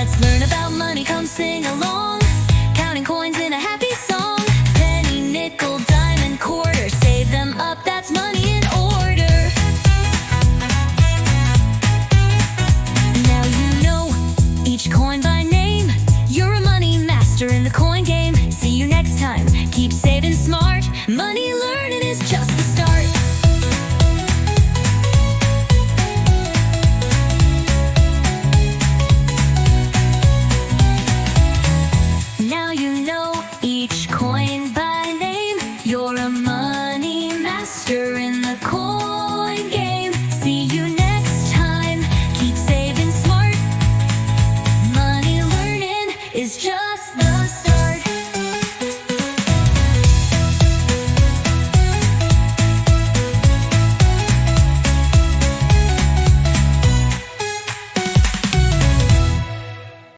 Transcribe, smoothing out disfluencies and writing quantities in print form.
Let's learn about money, come sing along. Counting coins in a happy song. Penny, nickel, dime, and quarter. Save them up, that's money in order. Now you know each coin by name. You're a money master in the coin game. See you next time. Keep saving smart. Money learning is just the start. Now you know each coin by name. You're a money master in the coin game. See you next time. Keep saving smart. Money learning is just